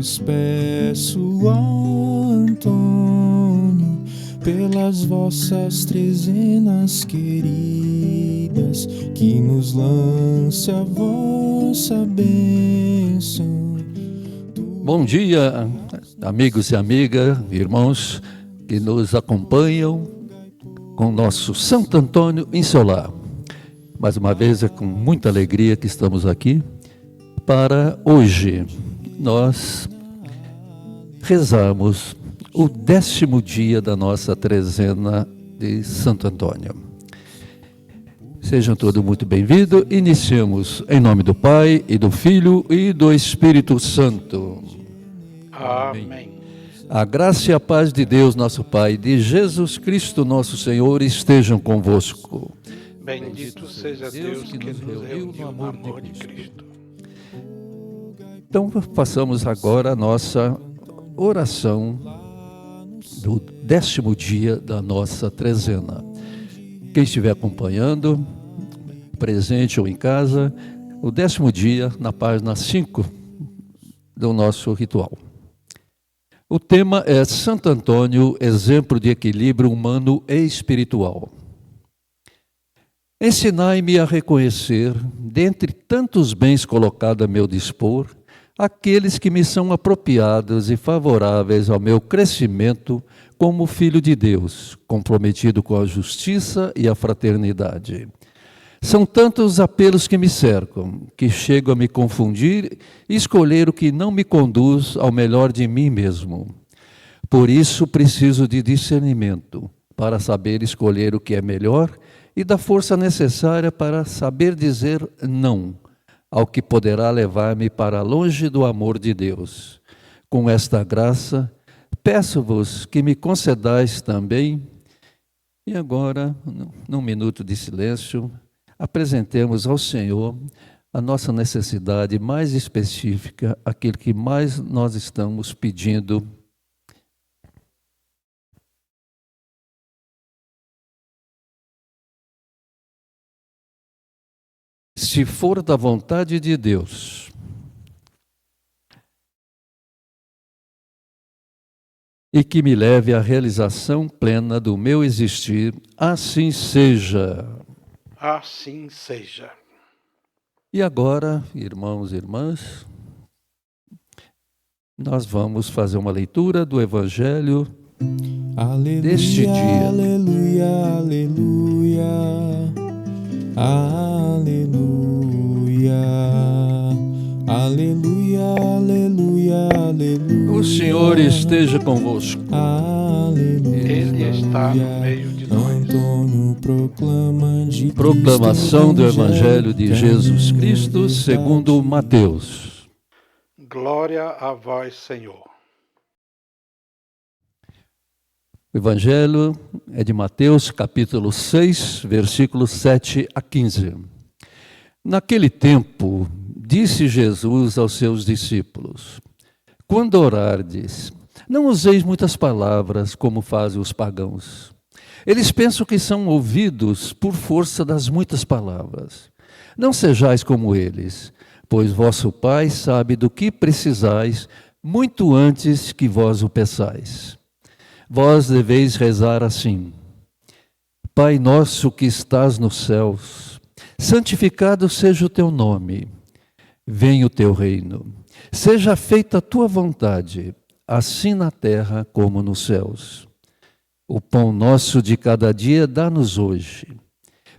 vos peço, Antônio, pelas vossas trezenas queridas, que nos lance a vossa bênção. Bom dia, amigos e amigas, irmãos que nos acompanham com o nosso Santo Antônio em seu lar. Mais uma vez é com muita alegria que estamos aqui para hoje nós rezarmos o 10º dia da nossa trezena de Santo Antônio. Sejam todos muito bem-vindos. Iniciamos em nome do Pai, e do Filho, e do Espírito Santo. Amém. A graça e a paz de Deus, nosso Pai, de Jesus Cristo, nosso Senhor, estejam convosco. Bendito seja Deus que nos reuniu no amor de Cristo. Então, façamos agora a nossa oração do 10º dia da nossa trezena. Quem estiver acompanhando, presente ou em casa, o 10º dia, na página 5 do nosso ritual. O tema é Santo Antônio, exemplo de equilíbrio humano e espiritual. Ensinai-me a reconhecer, dentre tantos bens colocados a meu dispor, aqueles que me são apropriados e favoráveis ao meu crescimento como filho de Deus, comprometido com a justiça e a fraternidade. São tantos os apelos que me cercam, que chego a me confundir e escolher o que não me conduz ao melhor de mim mesmo. Por isso preciso de discernimento, para saber escolher o que é melhor e da força necessária para saber dizer não ao que poderá levar-me para longe do amor de Deus. Com esta graça, peço-vos que me concedais também. E agora, num minuto de silêncio, apresentemos ao Senhor a nossa necessidade mais específica, aquilo que mais nós estamos pedindo. Se for da vontade de Deus, e que me leve à realização plena do meu existir, assim seja. Assim seja. E agora, irmãos e irmãs, nós vamos fazer uma leitura do Evangelho deste dia. Aleluia, aleluia, aleluia, aleluia, aleluia, aleluia. O Senhor esteja convosco. Aleluia. Ele está no meio de nós. Antônio proclama de Proclamação do Cristo Evangelho de Jesus Cristo segundo Mateus. Glória a vós, Senhor. O Evangelho é de Mateus, capítulo 6, versículos 7 a 15. Naquele tempo, disse Jesus aos seus discípulos: quando orardes, não useis muitas palavras, como fazem os pagãos. Eles pensam que são ouvidos por força das muitas palavras. Não sejais como eles, pois vosso Pai sabe do que precisais, muito antes que vós o peçais. Vós deveis rezar assim: Pai nosso que estás nos céus, santificado seja o teu nome. Venha o teu reino. Seja feita a tua vontade, assim na terra como nos céus. O pão nosso de cada dia dá-nos hoje.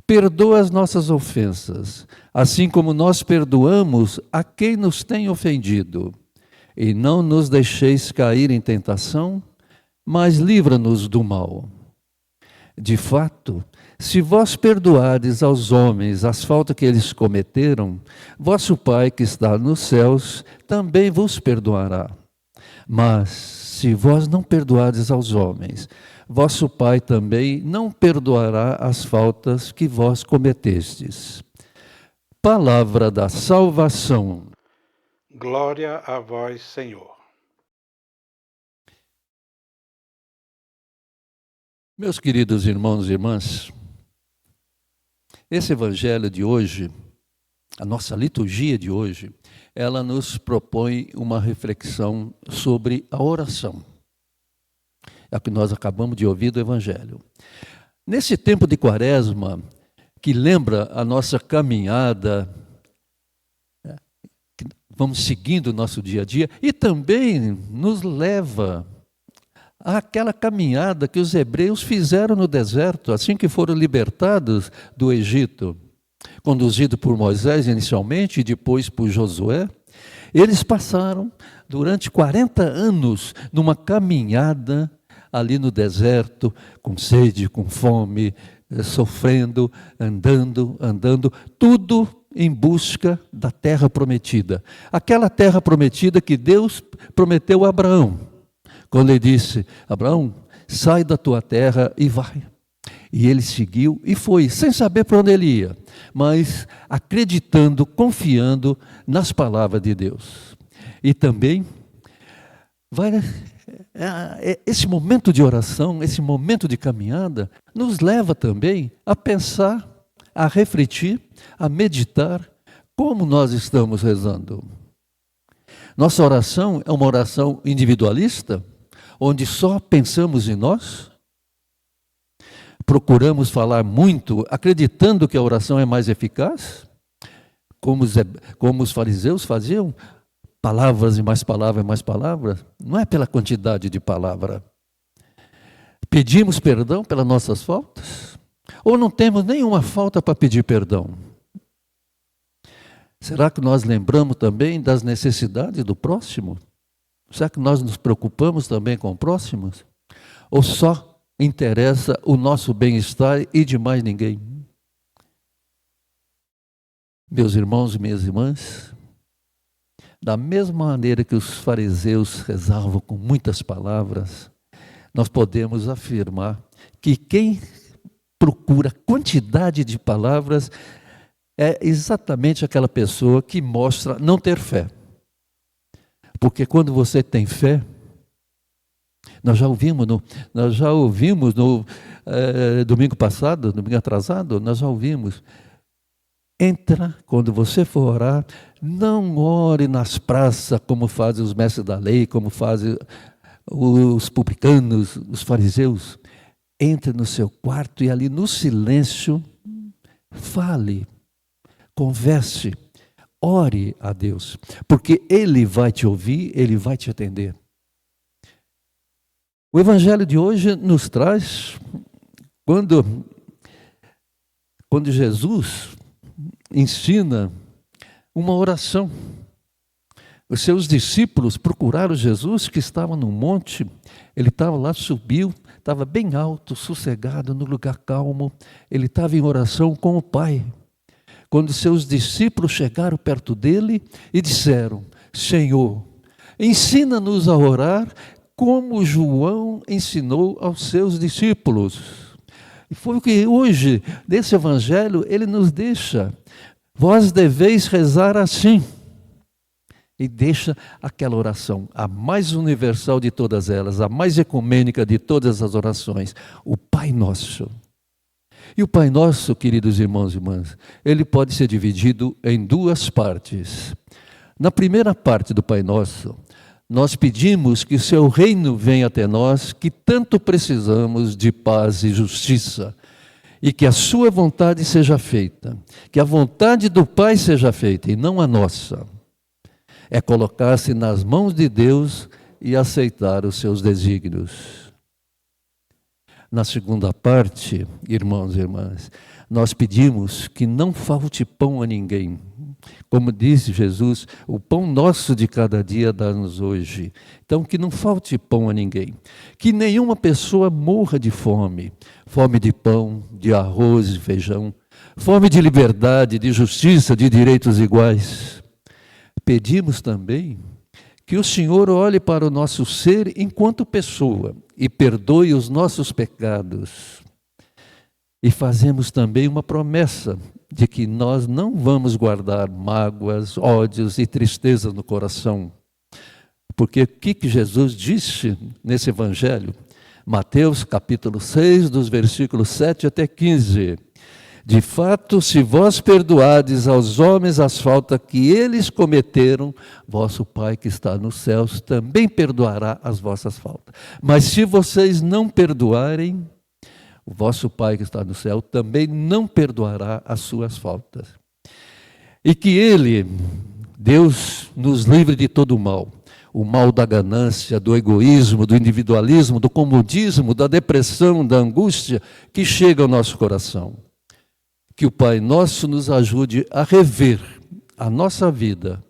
Perdoa as nossas ofensas, assim como nós perdoamos a quem nos tem ofendido. E não nos deixeis cair em tentação, mas livra-nos do mal. De fato, se vós perdoardes aos homens as faltas que eles cometeram, vosso Pai que está nos céus também vos perdoará. Mas, se vós não perdoardes aos homens, vosso Pai também não perdoará as faltas que vós cometestes. Palavra da salvação. Glória a vós, Senhor. Meus queridos irmãos e irmãs, esse evangelho de hoje a nossa liturgia de hoje, ela nos propõe uma reflexão sobre a oração. É o que nós acabamos de ouvir do Evangelho. Nesse tempo de Quaresma, que lembra a nossa caminhada, vamos seguindo o nosso dia a dia, e também nos leva àquela caminhada que os hebreus fizeram no deserto, assim que foram libertados do Egito, conduzido por Moisés inicialmente e depois por Josué. Eles passaram durante 40 anos numa caminhada ali no deserto, com sede, com fome, sofrendo, andando, tudo em busca da terra prometida. Aquela terra prometida que Deus prometeu a Abraão, quando ele disse: Abraão, sai da tua terra e vai. E ele seguiu e foi, sem saber para onde ele ia, mas acreditando, confiando nas palavras de Deus. E também esse momento de oração, esse momento de caminhada, nos leva também a pensar, a refletir, a meditar como nós estamos rezando. Nossa oração é uma oração individualista, onde só pensamos em nós? Procuramos falar muito, acreditando que a oração é mais eficaz? Como os fariseus faziam? Palavras e mais palavras e mais palavras? Não é pela quantidade de palavra. Pedimos perdão pelas nossas faltas? Ou não temos nenhuma falta para pedir perdão? Será que nós lembramos também das necessidades do próximo? Será que nós nos preocupamos também com o próximo? Ou só interessa o nosso bem-estar e de mais ninguém? Meus irmãos e minhas irmãs, da mesma maneira que os fariseus rezavam com muitas palavras, nós podemos afirmar que quem procura quantidade de palavras é exatamente aquela pessoa que mostra não ter fé. Porque quando você tem fé, nós já ouvimos no domingo passado, domingo atrasado, nós já ouvimos. Quando você for orar, não ore nas praças como fazem os mestres da lei, como fazem os publicanos, os fariseus. Entre no seu quarto e ali no silêncio, fale, converse, ore a Deus, porque Ele vai te ouvir, Ele vai te atender. O Evangelho de hoje nos traz, quando Jesus ensina uma oração. Os seus discípulos procuraram Jesus, que estava no monte, ele estava lá, subiu, estava bem alto, sossegado, no lugar calmo, ele estava em oração com o Pai. Quando seus discípulos chegaram perto dele e disseram: Senhor, ensina-nos a orar como João ensinou aos seus discípulos. E foi o que hoje, desse evangelho, ele nos deixa. Vós deveis rezar assim. E deixa aquela oração, a mais universal de todas elas, a mais ecumênica de todas as orações, o Pai Nosso. E o Pai Nosso, queridos irmãos e irmãs, ele pode ser dividido em duas partes. Na primeira parte do Pai Nosso, nós pedimos que o seu reino venha até nós, que tanto precisamos de paz e justiça, e que a sua vontade seja feita, que a vontade do Pai seja feita e não a nossa. É colocar-se nas mãos de Deus e aceitar os seus desígnios. Na segunda parte, irmãos e irmãs, nós pedimos que não falte pão a ninguém. Como disse Jesus, o pão nosso de cada dia dá-nos hoje. Então, que não falte pão a ninguém. Que nenhuma pessoa morra de fome. Fome de pão, de arroz e feijão. Fome de liberdade, de justiça, de direitos iguais. Pedimos também que o Senhor olhe para o nosso ser enquanto pessoa e perdoe os nossos pecados. E fazemos também uma promessa de que nós não vamos guardar mágoas, ódios e tristezas no coração. Porque o que Jesus disse nesse evangelho? Mateus capítulo 6, dos versículos 7 até 15. De fato, se vós perdoardes aos homens as faltas que eles cometeram, vosso Pai que está nos céus também perdoará as vossas faltas. Mas se vocês não perdoarem, o vosso Pai que está no céu também não perdoará as suas faltas. E que Ele, Deus, nos livre de todo o mal da ganância, do egoísmo, do individualismo, do comodismo, da depressão, da angústia que chega ao nosso coração. Que o Pai Nosso nos ajude a rever a nossa vida,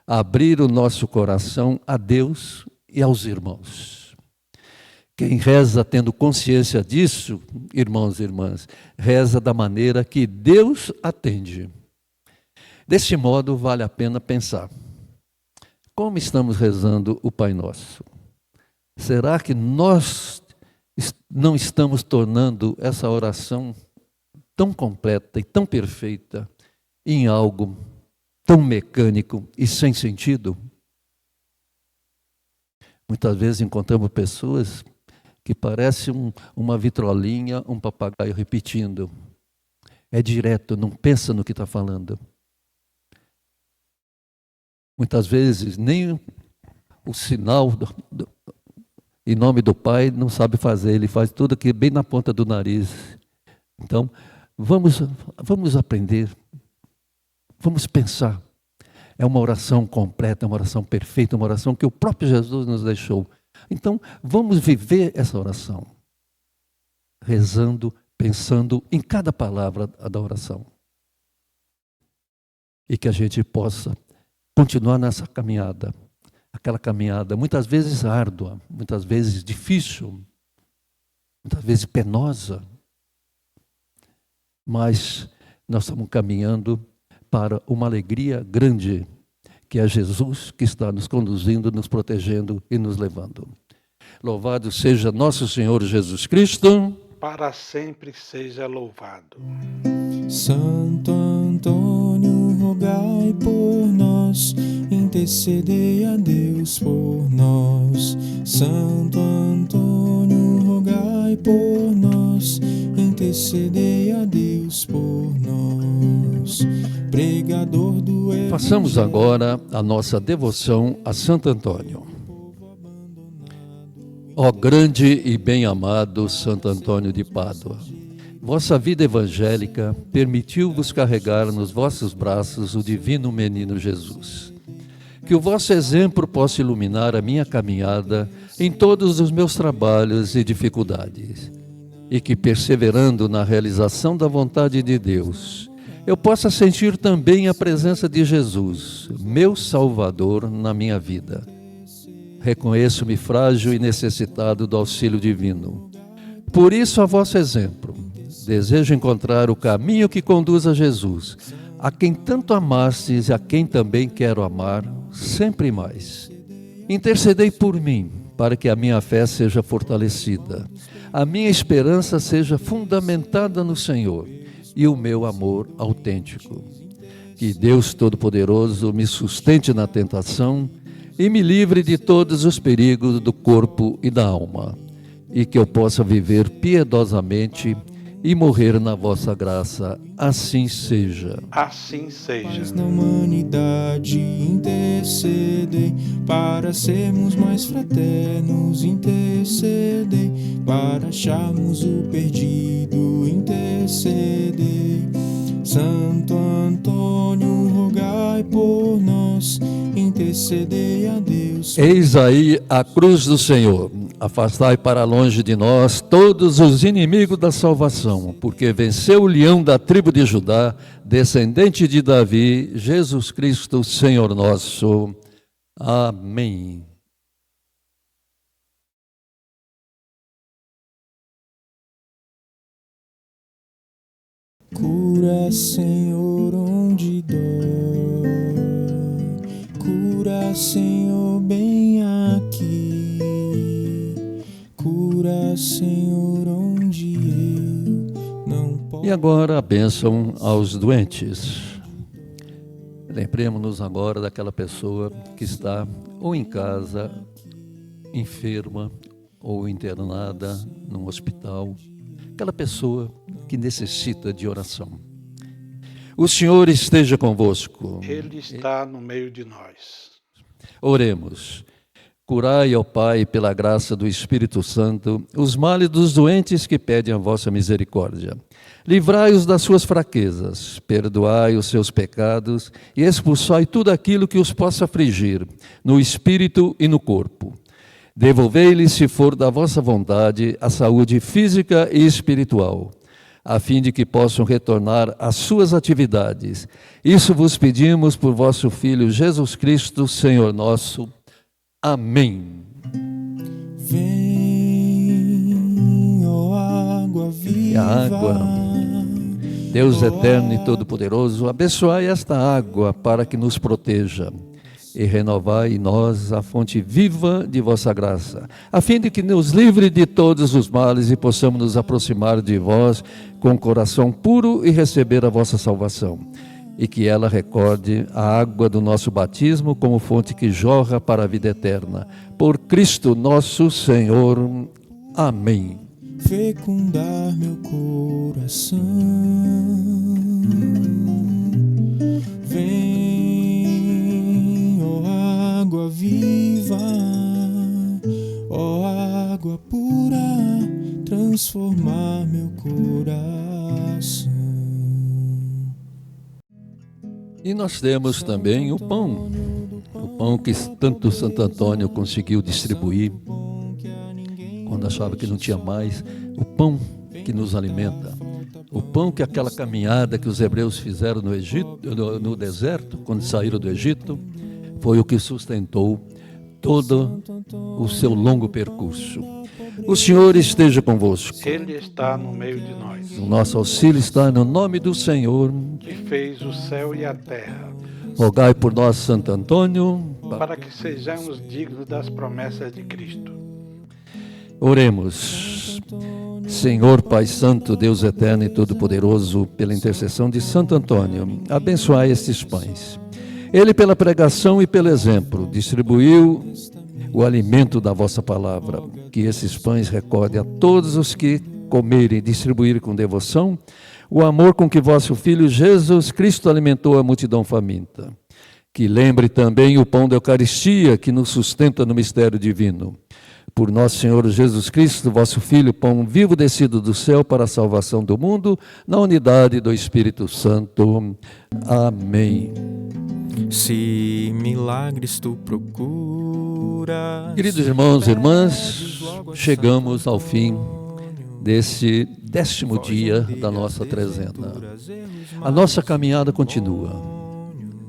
a abrir o nosso coração a Deus e aos irmãos. Quem reza tendo consciência disso, irmãos e irmãs, reza da maneira que Deus atende. Desse modo, vale a pena pensar. Como estamos rezando o Pai Nosso? Será que nós não estamos tornando essa oração tão completa e tão perfeita em algo tão mecânico e sem sentido? Muitas vezes encontramos pessoas que parecem uma vitrolinha, um papagaio repetindo. É direto, não pensa no que está falando. Muitas vezes nem o sinal em nome do Pai não sabe fazer, ele faz tudo aqui bem na ponta do nariz. Então, vamos aprender, vamos pensar. É uma oração completa, uma oração perfeita, uma oração que o próprio Jesus nos deixou. Então, vamos viver essa oração, rezando, pensando em cada palavra da oração. E que a gente possa continuar nessa caminhada, aquela caminhada muitas vezes árdua, muitas vezes difícil, muitas vezes penosa, mas nós estamos caminhando para uma alegria grande, que é Jesus que está nos conduzindo, nos protegendo e nos levando. Louvado seja nosso Senhor Jesus Cristo. Para sempre seja louvado. Santo Antônio, rogai por nós, intercedei a Deus por nós. Santo Antônio, rogai por nós, intercedei a Deus por nós. Pregador do Evangelho. Façamos agora a nossa devoção a Santo Antônio. Ó grande e bem-amado Santo Antônio de Pádua, vossa vida evangélica permitiu-vos carregar nos vossos braços o divino menino Jesus. Que o vosso exemplo possa iluminar a minha caminhada em todos os meus trabalhos e dificuldades, e que, perseverando na realização da vontade de Deus, eu possa sentir também a presença de Jesus, meu Salvador, na minha vida. Reconheço-me frágil e necessitado do auxílio divino. Por isso, a vosso exemplo, desejo encontrar o caminho que conduz a Jesus, a quem tanto amastes e a quem também quero amar, sempre mais. Intercedei por mim, para que a minha fé seja fortalecida, a minha esperança seja fundamentada no Senhor e o meu amor autêntico. Que Deus Todo-Poderoso me sustente na tentação e me livre de todos os perigos do corpo e da alma, e que eu possa viver piedosamente e morrer na vossa graça. Assim seja. Assim seja. Paz na humanidade, intercedei para sermos mais fraternos, intercedei para acharmos o perdido, intercedei. Santo Antônio, rogai por nós, intercedei a Deus. Eis aí a cruz do Senhor. Afastai para longe de nós todos os inimigos da salvação, porque venceu o leão da tribo de Judá, descendente de Davi, Jesus Cristo, Senhor nosso. Amém. Cura, Senhor, onde dói. Cura, Senhor, bem aqui. Cura, Senhor, onde eu não posso. E agora a bênção aos doentes. Lembremos-nos agora daquela pessoa que está ou em casa, enferma ou internada num hospital, aquela pessoa que necessita de oração. O Senhor esteja convosco. Ele está no meio de nós. Oremos. Curai, ó Pai, pela graça do Espírito Santo, os males dos doentes que pedem a vossa misericórdia. Livrai-os das suas fraquezas, perdoai os seus pecados e expulsai tudo aquilo que os possa afligir, no espírito e no corpo. Devolvei-lhes, se for da vossa vontade, a saúde física e espiritual, a fim de que possam retornar às suas atividades. Isso vos pedimos por vosso Filho Jesus Cristo, Senhor nosso. Amém. Vem, ó água viva. E a água, Deus eterno e todo-poderoso, abençoai esta água para que nos proteja e renovai em nós a fonte viva de vossa graça, a fim de que nos livre de todos os males e possamos nos aproximar de vós com coração puro e receber a vossa salvação. E que ela recorde a água do nosso batismo como fonte que jorra para a vida eterna. Por Cristo nosso Senhor. Amém. Fecundar meu coração. Vem, ó água viva, ó água pura, transformar meu coração. E nós temos também o pão que tanto Santo Antônio conseguiu distribuir, quando achava que não tinha mais, o pão que nos alimenta, o pão que aquela caminhada que os hebreus fizeram no Egito, no deserto, quando saíram do Egito, foi o que sustentou todo o seu longo percurso. O Senhor esteja convosco. Ele está no meio de nós. O nosso auxílio está no nome do Senhor, Que fez o céu e a terra, rogai por nós, Santo Antônio, para que sejamos dignos das promessas de Cristo. Oremos. Senhor Pai Santo, Deus eterno e todo-poderoso, pela intercessão de Santo Antônio, abençoai estes pães. Ele, pela pregação e pelo exemplo, distribuiu o alimento da vossa palavra. Que esses pães recordem a todos os que comerem e distribuírem com devoção o amor com que vosso Filho Jesus Cristo alimentou a multidão faminta. Que lembre também o pão da Eucaristia que nos sustenta no mistério divino. Por nosso Senhor Jesus Cristo, vosso Filho, pão vivo descido do céu para a salvação do mundo, na unidade do Espírito Santo. Amém. Se milagres tu procuras. Queridos irmãos e irmãs, chegamos ao fim desse 10º dia da nossa trezena. A nossa caminhada continua.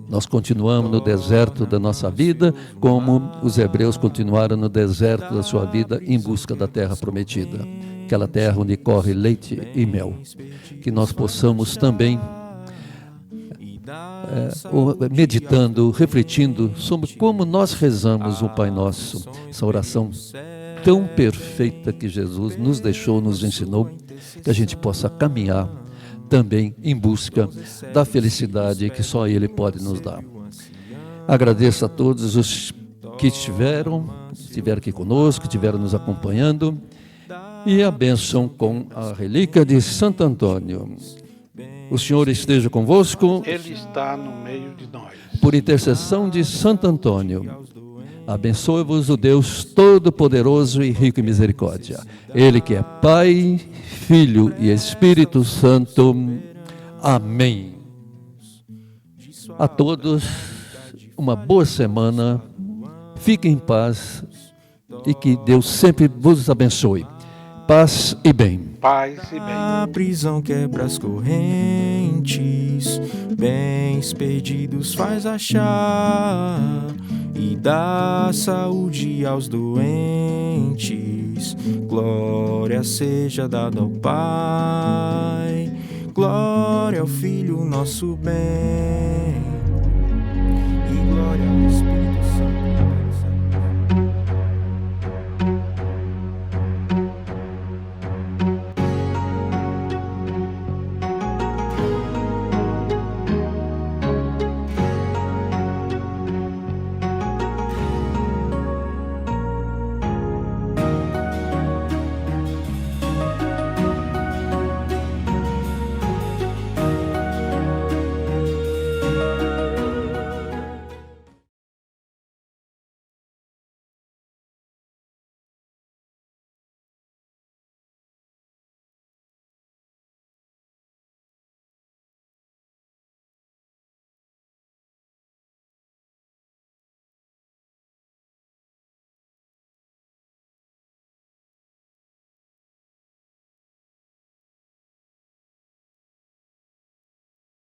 Nós continuamos no deserto da nossa vida, como os hebreus continuaram no deserto da sua vida em busca da terra prometida, aquela terra onde corre leite e mel. Que nós possamos também, meditando, refletindo sobre como nós rezamos o Pai Nosso, essa oração tão perfeita que Jesus nos deixou, nos ensinou, que a gente possa caminhar também em busca da felicidade que só Ele pode nos dar. Agradeço a todos os que estiveram aqui conosco, estiveram nos acompanhando, e a bênção com a relíquia de Santo Antônio. O Senhor esteja convosco. Ele está no meio de nós. Por intercessão de Santo Antônio, abençoe-vos o Deus Todo-Poderoso e rico em misericórdia. Ele que é Pai, Filho e Espírito Santo. Amém. A todos, uma boa semana. Fiquem em paz e que Deus sempre vos abençoe. Paz e bem. Paz e bem. A prisão quebra as correntes, bens perdidos faz achar e dá saúde aos doentes. Glória seja dada ao Pai, glória ao Filho nosso bem e glória ao Espírito.